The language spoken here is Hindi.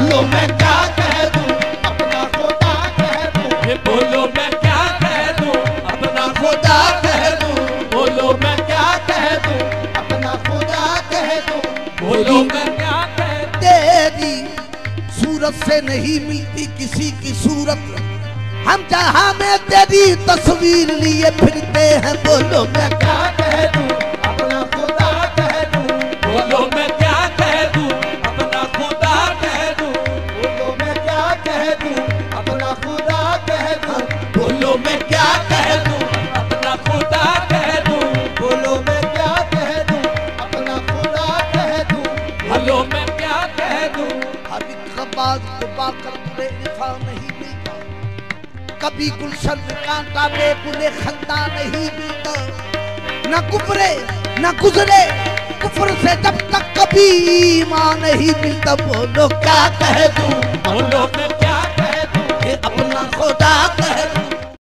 बोलो मैं क्या कह दूं अपना खुदा कह दूं, बोलो मैं क्या कह दूं अपना खुदा कह दूं, बोलो मैं क्या कह दूं अपना खुदा कह दूं, बोलो मैं क्या कह दूं। तेरी सूरत से नहीं मिलती किसी की सूरत, हम जहां में तेरी तस्वीर लिए फिरते हैं। बोलो मैं क्या कह दूं अपना खुदा कह दूं, बोलो मैं क्या कह दूं अपना खुदा कह दूं, बोलो मैं क्या कह दूं अपना खुदा कह दूं, बोलो मैं क्या कह दूं अपना खुदा कह दूं, बोलो मैं क्या कह दूं अपना खुदा कह दूं, बोलो मैं क्या कह दूं। हर एक बात को पाकर बुरे निफा नहीं मिलता, कभी गुलशन में कांटा में बुले खंदा नहीं मिलता, न कुफरे न गुजरे कुफर से जब तक कभी ईमान नहीं मिलता। बोलो क्या कह दूं बोलो मैं क्या कह दूं अपना खुदा